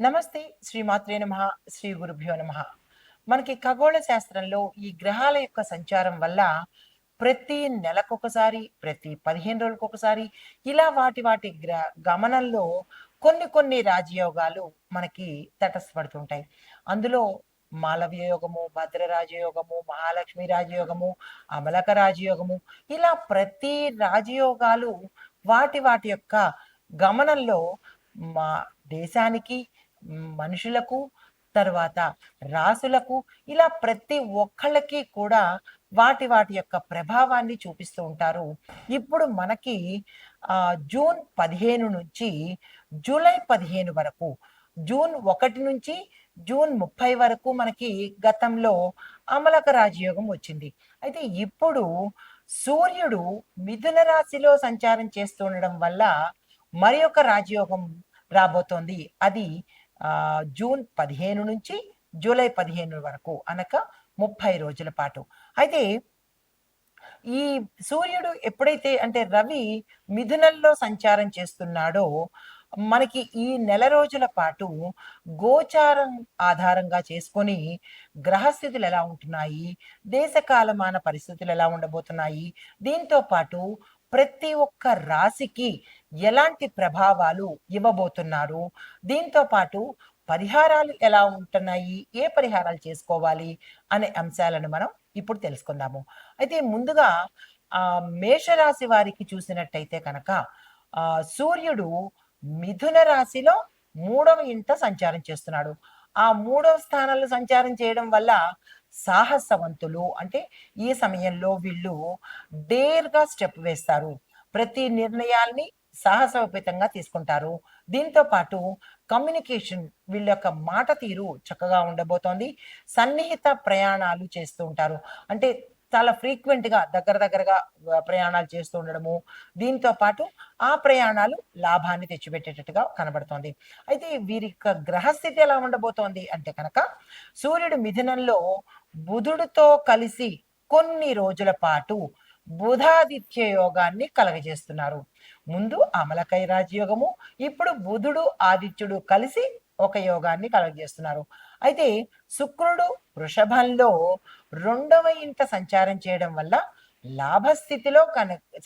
నమస్తే. శ్రీమాత్రే నమః. శ్రీ గురుభ్యో నమః. మనకి ఖగోళ శాస్త్రంలో ఈ గ్రహాల యొక్క సంచారం వల్ల ప్రతి నెలకొకసారి, ప్రతి 15 రోజులకొకసారి ఇలా వాటి గమనంలో కొన్ని రాజయోగాలు మనకి తటస్థపడుతుంటాయి. అందులో మాలవ్య యోగము, భద్ర రాజయోగము, మహాలక్ష్మి రాజయోగము, అమలక రాజయోగము ఇలా ప్రతి రాజయోగాలు వాటి యొక్క గమనంలో మా దేశానికి, మనుషులకు, తర్వాత రాసులకు ఇలా ప్రతి ఒక్కళ్ళకి కూడా వాటి యొక్క ప్రభావాన్ని చూపిస్తూ ఉంటారు. ఇప్పుడు మనకి జూన్ 15 నుంచి జూలై 15 వరకు, జూన్ 1 నుంచి జూన్ 30 వరకు మనకి గతంలో అమలక రాజయోగం వచ్చింది. అయితే ఇప్పుడు సూర్యుడు మిథున రాశిలో సంచారం చేస్తుండడం వల్ల మరి ఒక రాజయోగం రాబోతోంది. అది జూన్ 15 నుంచి జూలై 15 వరకు అనగా 30 రోజుల పాటు. అయితే ఈ సూర్యుడు ఎప్పుడైతే అంటే రవి మిథునంలో సంచారం చేస్తున్నాడో, మనకి ఈ నెల రోజుల పాటు గోచారం ఆధారంగా చేసుకొని గ్రహస్థితులు ఎలా ఉంటున్నాయి, దేశ కాలమాన పరిస్థితులు ఎలా ఉండబోతున్నాయి, దీంతో పాటు ప్రతి ఒక్క రాశికి ఎలాంటి ప్రభావాలు ఇవ్వబోతున్నారు, దీంతో పాటు పరిహారాలు ఎలా ఉంటున్నాయి, ఏ పరిహారాలు చేసుకోవాలి అనే అంశాలను మనం ఇప్పుడు తెలుసుకుందాము. అయితే ముందుగా మేషరాశి వారికి చూసినట్టయితే కనుక సూర్యుడు మిథున రాశిలో 3వ ఇంట సంచారం చేస్తున్నాడు. ఆ 3వ స్థానంలో సంచారం చేయడం వల్ల సాహసవంతులు అంటే ఈ సమయంలో వీళ్ళు డేర్‌గా స్టెప్ వేస్తారు. ప్రతి నిర్ణయాల్ని సాహసోపేతంగా తీసుకుంటారు. దీంతో పాటు కమ్యూనికేషన్ వీళ్ళ యొక్క మాట తీరు చక్కగా ఉండబోతోంది. సన్నిహిత ప్రయాణాలు చేస్తూ ఉంటారు. అంటే చాలా ఫ్రీక్వెంట్‌గా దగ్గరగా ప్రయాణాలు చేస్తూ ఉండడము. దీంతో పాటు ఆ ప్రయాణాలు లాభాన్ని తెచ్చిపెట్టేటట్టుగా కనబడుతోంది. అయితే వీరి యొక్క గ్రహస్థితి ఎలా ఉండబోతోంది అంటే కనుక సూర్యుడు మిథునంలో బుధుడితో కలిసి కొన్ని రోజుల పాటు బుధాదిత్య యోగాన్ని కలగజేస్తున్నారు. ముందు అమలకై రాజయోగము, ఇప్పుడు బుధుడు, ఆదిత్యుడు కలిసి ఒక యోగాన్ని కలగజేస్తున్నారు. అయితే శుక్రుడు వృషభంలో 2వ ఇంట సంచారం చేయడం వల్ల లాభస్థితిలో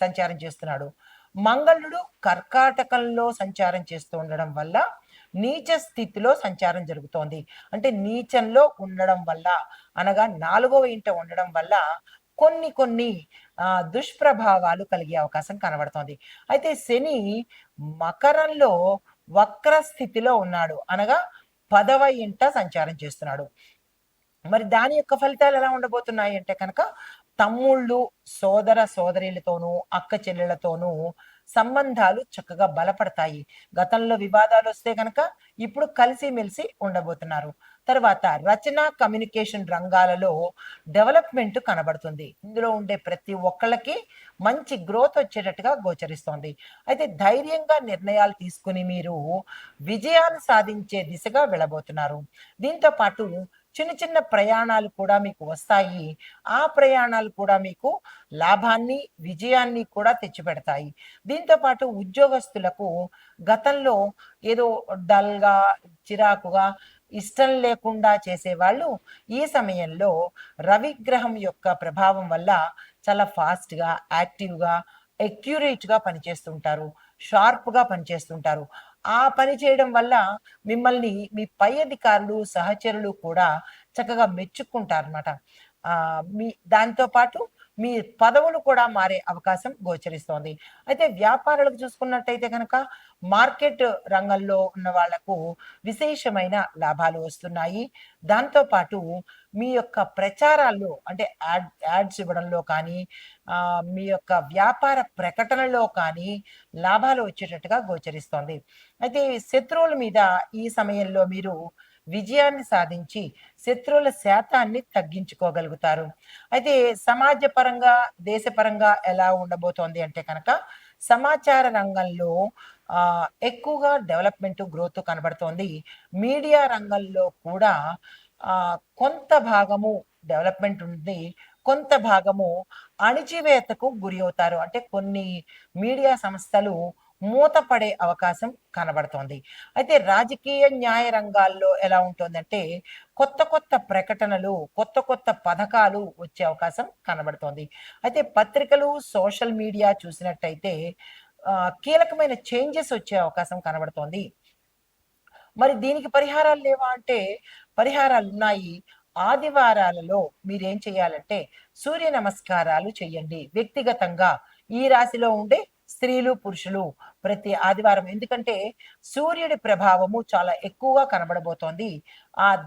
సంచారం చేస్తున్నాడు. మంగళుడు కర్కాటకంలో సంచారం చేస్తూ ఉండడం వల్ల నీచ స్థితిలో సంచారం జరుగుతోంది. అంటే నీచంలో ఉండడం వల్ల అనగా 4వ ఇంట ఉండడం వల్ల కొన్ని దుష్ప్రభావాలు కలిగే అవకాశం కనబడుతోంది. అయితే శని మకరంలో వక్ర స్థితిలో ఉన్నాడు. అనగా 10వ ఇంట సంచారం చేస్తున్నాడు. మరి దాని యొక్క ఫలితాలు ఎలా ఉండబోతున్నాయి అంటే కనుక తమ్ముళ్ళు, సోదరీలతోనూ, అక్క చెల్లెళ్ళతోనూ సంబంధాలు చక్కగా బలపడతాయి. గతంలో వివాదాలొస్తే గనక ఇప్పుడు కలిసిమెలిసి ఉండబోతున్నారు. తర్వాత రచన, కమ్యూనికేషన్ రంగాలలో డెవలప్‌మెంట్ కనబడుతుంది. ఇందులో ఉండే ప్రతి ఒక్కళ్ళకి మంచి గ్రోత్ వచ్చేటట్టుగా గోచరిస్తోంది. అయితే ధైర్యంగా నిర్ణయాలు తీసుకొని మీరు విజయాలు సాధించే దిశగా వెళ్ళబోతున్నారు. దీంతో పాటు చిన్న ప్రయాణాలు కూడా మీకు వస్తాయి. ఆ ప్రయాణాలు కూడా మీకు లాభాన్ని, విజయాన్ని కూడా తెచ్చిపెడతాయి. దీంతో పాటు ఉద్యోగస్తులకు గతంలో ఏదో డల్‌గా, చిరాకుగా, ఇష్టం లేకుండా చేసేవాళ్ళు ఈ సమయంలో రవిగ్రహం యొక్క ప్రభావం వల్ల చాలా ఫాస్ట్‌గా, యాక్టివ్‌గా, అక్యురేట్‌గా పనిచేస్తుంటారు. షార్ప్‌గా పనిచేస్తుంటారు. ఆ పని చేయడం వల్ల మిమ్మల్ని మీ పై అధికారులు, సహచరులు కూడా చక్కగా మెచ్చుకుంటారనమాట. దాంతో పాటు మీ పదవులు కూడా మారే అవకాశం గోచరిస్తోంది. అయితే వ్యాపారులకు చూసుకున్నట్టయితే గనక మార్కెట్ రంగంలో ఉన్న వాళ్లకు విశేషమైన లాభాలు వస్తున్నాయి. దాంతో పాటు మీ యొక్క ప్రచారాల్లో అంటే యాడ్స్ ఇవ్వడంలో కానీ, మీ యొక్క వ్యాపార ప్రకటనలో కానీ లాభాలు వచ్చేటట్టుగా గోచరిస్తోంది. అయితే శత్రువుల మీద ఈ సమయంలో మీరు విజయాన్ని సాధించి శత్రువుల శాతాన్ని తగ్గించుకోగలుగుతారు. అయితే సమాజపరంగా, దేశపరంగా ఎలా ఉండబోతోంది అంటే కనుక సమాచార రంగంలో ఎక్కువగా డెవలప్‌మెంట్, గ్రోత్ కనబడుతోంది. మీడియా రంగంలో కూడా కొంత భాగము డెవలప్‌మెంట్ ఉంది. కొంత భాగము అణిచివేతకు గురి అవుతారు. అంటే కొన్ని మీడియా సంస్థలు మూతపడే అవకాశం కనబడుతోంది. అయితే రాజకీయ, న్యాయ రంగాల్లో ఎలా ఉంటుందంటే కొత్త కొత్త ప్రకటనలు, కొత్త కొత్త పథకాలు వచ్చే అవకాశం కనబడుతోంది. అయితే పత్రికలు, సోషల్ మీడియా చూసినట్టయితే కీలకమైన చేంజెస్ వచ్చే అవకాశం కనబడుతోంది. మరి దీనికి పరిహారాలు లేవా అంటే పరిహారాలున్నాయి. ఆదివారాలలో మీరేం చేయాలంటే సూర్య నమస్కారాలు చెయ్యండి. వ్యక్తిగతంగా ఈ రాశిలో ఉండే స్త్రీలు, పురుషులు ప్రతి ఆదివారం. ఎందుకంటే సూర్యుడి ప్రభావము చాలా ఎక్కువగా కనబడబోతోంది.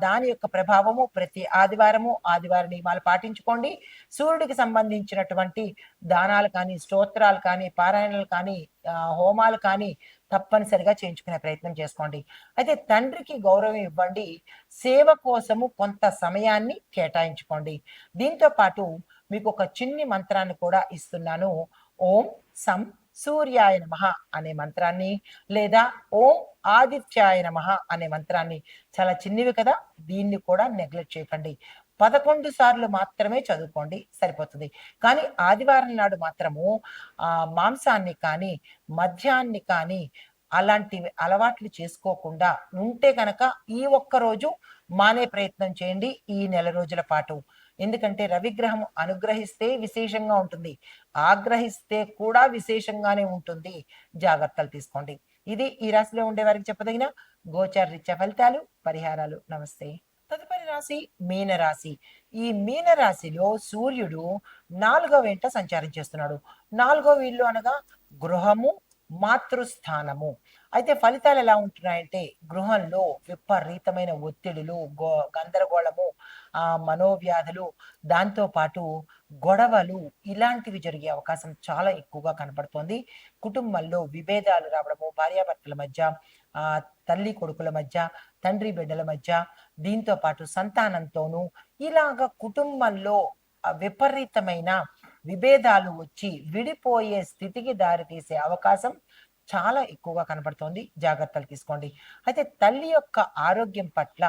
దాని యొక్క ప్రభావము ప్రతి ఆదివారము, ఆదివార నియమాలు పాటించుకోండి. సూర్యుడికి సంబంధించినటువంటి దానాలు కానీ, స్తోత్రాలు కానీ, పారాయణలు కానీ, హోమాలు కానీ తప్పనిసరిగా చేయించుకునే ప్రయత్నం చేసుకోండి. అయితే తండ్రికి గౌరవం ఇవ్వండి. సేవ కోసము కొంత సమయాన్ని కేటాయించుకోండి. దీంతో పాటు మీకు ఒక చిన్ని మంత్రాన్ని కూడా ఇస్తున్నాను. ఓం సం సూర్యాయ నమః అనే మంత్రాన్ని, లేదా ఓం ఆదిత్యాయ నమః అనే మంత్రాన్ని, చాలా చిన్నవి కదా, దీన్ని కూడా నెగ్లెక్ట్ చేయకండి. 11 సార్లు మాత్రమే చదువుకోండి, సరిపోతుంది. కానీ ఆదివారం నాడు మాత్రము మాంసాన్ని కానీ, మద్యాన్ని కానీ అలాంటివి అలవాట్లు చేసుకోకుండా ఉంటే కనుక ఈ ఒక్క రోజు మానే ప్రయత్నం చేయండి ఈ నెల రోజుల పాటు. ఎందుకంటే రవిగ్రహం అనుగ్రహిస్తే విశేషంగా ఉంటుంది, ఆగ్రహిస్తే కూడా విశేషంగానే ఉంటుంది. జాగ్రత్తలు తీసుకోండి. ఇది ఈ రాశిలో ఉండే వారికి చెప్పదగిన గోచార రీత్యా ఫలితాలు, పరిహారాలు. నమస్తే. తదుపరి రాశి మీనరాశి. ఈ మీనరాశిలో సూర్యుడు 4వ ఇంట సంచారం చేస్తున్నాడు. 4వ ఇల్లు అనగా గృహము, మాతృస్థానము. అయితే ఫలితాలు ఎలా ఉంటున్నాయంటే గృహంలో విపరీతమైన ఒత్తిడులు, గందరగోళము, మనోవ్యాధులు, దాంతో పాటు గొడవలు ఇలాంటివి జరిగే అవకాశం చాలా ఎక్కువగా కనపడుతోంది. కుటుంబంలో విభేదాలు రావడము, భార్యాభర్తల మధ్య, తల్లి కొడుకుల మధ్య, తండ్రి బిడ్డల మధ్య, దీంతో పాటు సంతానంతోనూ ఇలాగ కుటుంబంలో విపరీతమైన విభేదాలు వచ్చి విడిపోయే స్థితికి దారితీసే అవకాశం చాలా ఎక్కువగా కనబడుతోంది. జాగ్రత్తలు తీసుకోండి. అయితే తల్లి యొక్క ఆరోగ్యం పట్ల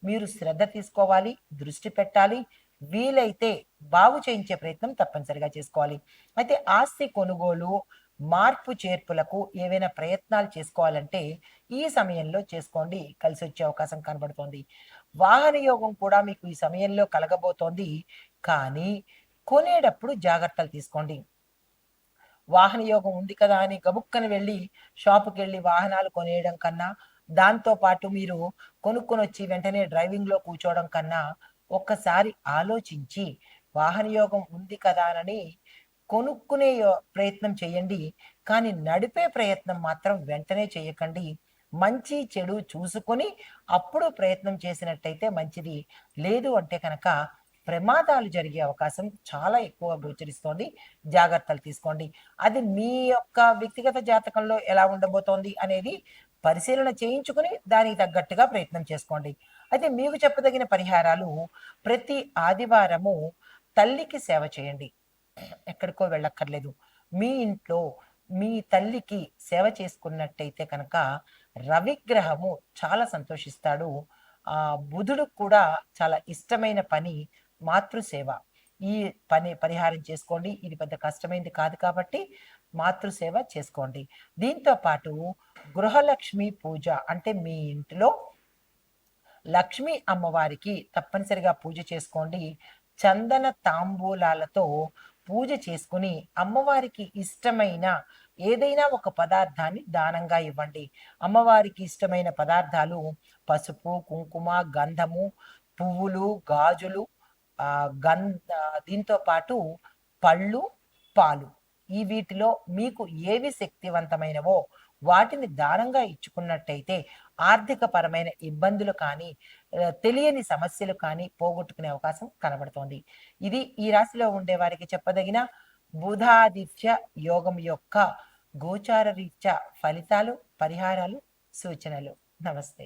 మీరు శ్రద్ధ తీసుకోవాలి, దృష్టి పెట్టాలి. వీలైతే బాగు చేయించే ప్రయత్నం తప్పనిసరిగా చేసుకోవాలి. అయితే ఆస్తి కొనుగోలు, మార్పు చేర్పులకు ఏవైనా ప్రయత్నాలు చేసుకోవాలంటే ఈ సమయంలో చేసుకోండి, కలిసి వచ్చే అవకాశం కనబడుతోంది. వాహన యోగం కూడా మీకు ఈ సమయంలో కలగబోతోంది. కానీ కొనేటప్పుడు జాగ్రత్తలు తీసుకోండి. వాహన యోగం ఉంది కదా అని గబుక్కన వెళ్ళి షాపుకెళ్ళి వాహనాలు కొనేయడం కన్నా, దాంతో పాటు మీరు కొనుక్కొని వచ్చి వెంటనే డ్రైవింగ్‌లో కూర్చోవడం కన్నా, ఒక్కసారి ఆలోచించి వాహన యోగం ఉంది కదా అని కొనుక్కునే ప్రయత్నం చేయండి. కానీ నడిపే ప్రయత్నం మాత్రం వెంటనే చేయకండి. మంచి, చెడు చూసుకొని అప్పుడు ప్రయత్నం చేసినట్టయితే మంచిది. లేదు అంటే కనుక ప్రమాదాలు జరిగే అవకాశం చాలా ఎక్కువగా గోచరిస్తోంది. జాగ్రత్తలు తీసుకోండి. అది మీ యొక్క వ్యక్తిగత జాతకంలో ఎలా ఉండబోతోంది అనేది పరిశీలన చేయించుకుని దానికి తగ్గట్టుగా ప్రయత్నం చేసుకోండి. అయితే మీకు చెప్పదగిన పరిహారాలు ప్రతి ఆదివారము తల్లికి సేవ చేయండి. ఎక్కడికో వెళ్ళక్కర్లేదు. మీ ఇంట్లో మీ తల్లికి సేవ చేసుకున్నట్టయితే కనుక రవిగ్రహము చాలా సంతోషిస్తాడు. బుధుడు కూడా చాలా ఇష్టమైన పని మాతృసేవ. ఈ పని పరిహారం చేసుకోండి. ఇది పెద్ద కష్టమైంది కాదు కాబట్టి మాతృసేవ చేసుకోండి. దీంతో పాటు గృహలక్ష్మి పూజ అంటే మీ ఇంటిలో లక్ష్మీ అమ్మవారికి తప్పనిసరిగా పూజ చేసుకోండి. చందన తాంబూలాలతో పూజ చేసుకుని అమ్మవారికి ఇష్టమైన ఏదైనా ఒక పదార్థాన్ని దానంగా ఇవ్వండి. అమ్మవారికి ఇష్టమైన పదార్థాలు పసుపు, కుంకుమ, గంధము, పువ్వులు, గాజులు, దీంతో పాటు పళ్ళు, పాలు. ఈ వీటిలో మీకు ఏవి శక్తివంతమైనవో వాటిని దానంగా ఇచ్చుకున్నట్టయితే ఆర్థిక పరమైన ఇబ్బందులు కానీ, తెలియని సమస్యలు కానీ పోగొట్టుకునే అవకాశం కనబడుతోంది. ఇది ఈ రాశిలో ఉండే వారికి చెప్పదగిన బుధాదిత్య యోగం యొక్క గోచార రీత్యా ఫలితాలు, పరిహారాలు, సూచనలు. నమస్తే.